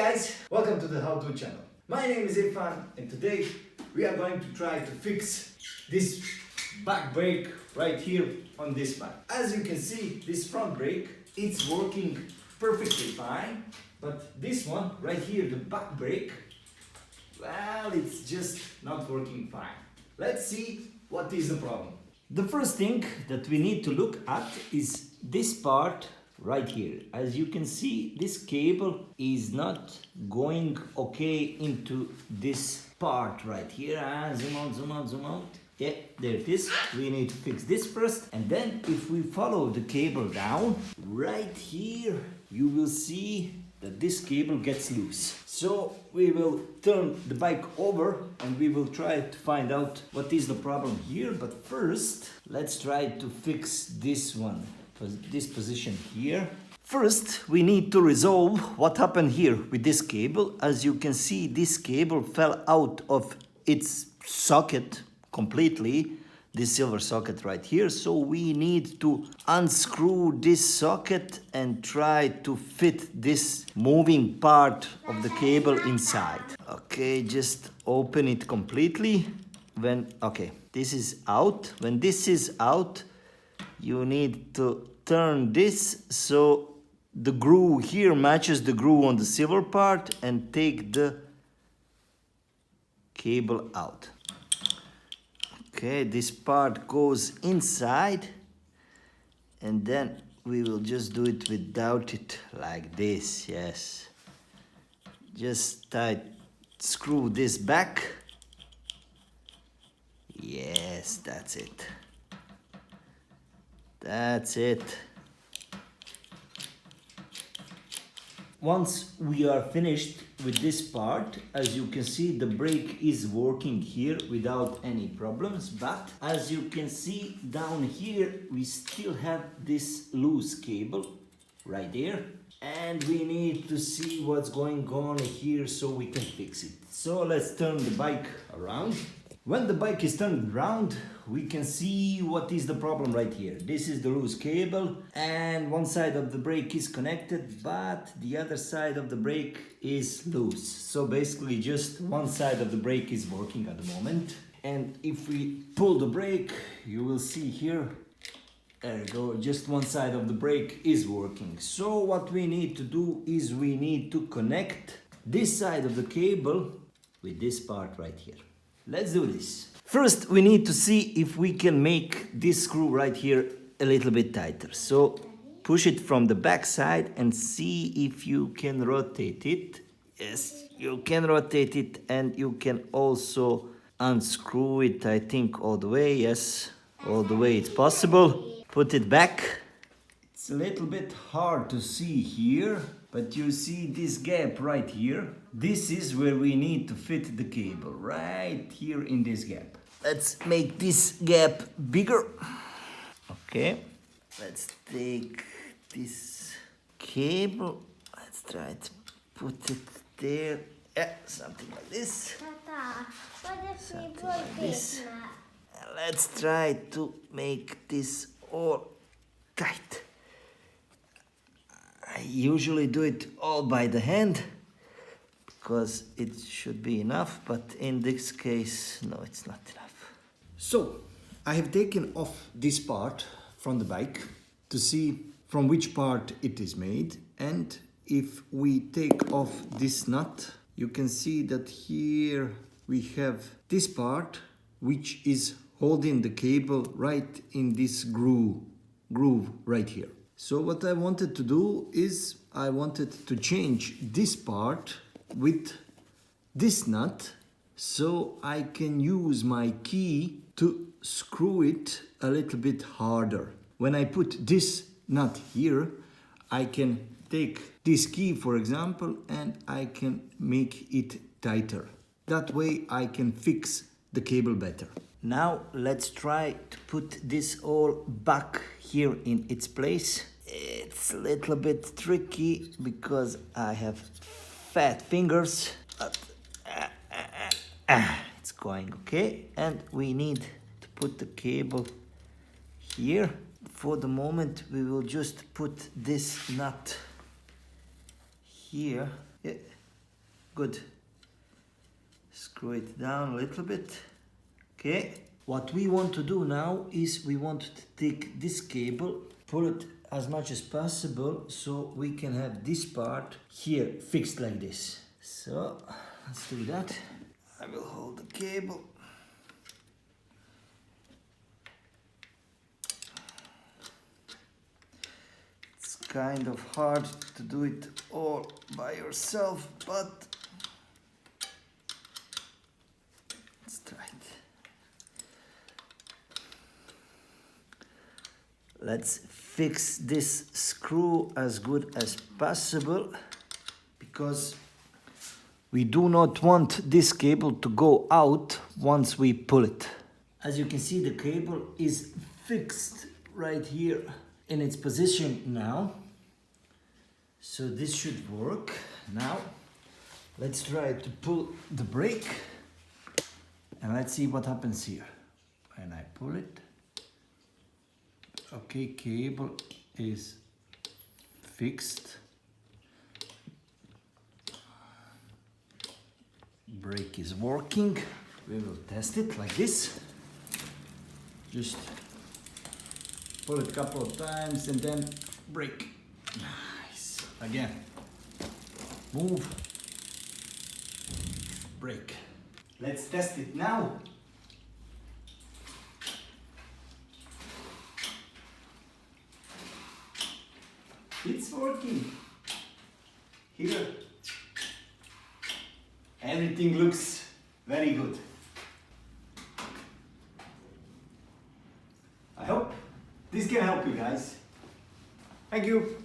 guys, welcome to the How To channel. My name is Irfan and today we are going to try to fix this back brake right here on this bike. As you can see, this front brake, it's working perfectly fine, but this one right here, the back brake, well, it's just not working fine. Let's see what is the problem. The first thing that we need to look at is this part right here. As you can see, this cable is not going okay into this part right here. Zoom out, zoom out, zoom out. Yeah, there it is. We need to fix this first, and then if we follow the cable down right here, you will see that this cable gets loose. So we will turn the bike over and we will try to find out what is the problem here. But first, let's try to fix this one, this position here. First, we need to resolve what happened here with this cable. As you can see, this cable fell out of its socket completely, this silver socket right here. So we need to unscrew this socket and try to fit this moving part of the cable inside. Okay, just open it completely. Okay, this is out. When this is out, you need to turn this so the groove here matches the groove on the silver part and take the cable out. Okay, this part goes inside and then we will just do it without it like this. Yes, just screw this back. Yes, that's it. That's it. Once we are finished with this part, as you can see, the brake is working here without any problems. But as you can see down here, we still have this loose cable right there. And we need to see what's going on here so we can fix it. So let's turn the bike around. When the bike is turned around, we can see what is the problem right here. This is the loose cable and one side of the brake is connected, but the other side of the brake is loose. So basically just one side of the brake is working at the moment. And if we pull the brake, you will see here, there you go, just one side of the brake is working. So what we need to do is we need to connect this side of the cable with this part right here. Let's do this. First, we need to see if we can make this screw right here a little bit tighter. So push it from the back side and see if you can rotate it. Yes, you can rotate it, and you can also unscrew it, I think, all the way. Yes, all the way it's possible. Put it back. It's a little bit hard to see here, but you see this gap right here. This is where we need to fit the cable, right here in this gap. Let's make this gap bigger. Okay, let's take this cable. Let's try to put it there. Yeah, something like this. Tata, what if Something we like put this. it now? Let's try to make this all tight. I usually do it all by the hand because it should be enough, but in this case, no, it's not enough. So, I have taken off this part from the bike to see from which part it is made, and if we take off this nut, you can see that here we have this part which is holding the cable right in this groove right here. So what I wanted to do is I wanted to change this part with this nut so I can use my key to screw it a little bit harder. When I put this nut here, I can take this key, for example, and I can make it tighter. That way I can fix the cable better. Now let's try to put this all back here in its place. It's a little bit tricky because I have fat fingers, but it's going okay. And we need to put the cable here. For the moment, we will just put this nut here. Good. Screw it down a little bit. Okay. What we want to do now is we want to take this cable, pull it as much as possible so we can have this part here fixed like this. So let's do that. I will hold the cable. It's kind of hard to do it all by yourself, but let's try it. Let's fix this screw as good as possible because we do not want this cable to go out once we pull it. As you can see, the cable is fixed right here in its position now. So this should work. Now, let's try to pull the brake and let's see what happens here. When I pull it, okay, cable is fixed. Brake is working. We will test it like this. Just pull it a couple of times and then brake. Nice. Again. Move. Brake. Let's test it now. It's working. Here. Everything looks very good. I hope this can help you guys. Thank you.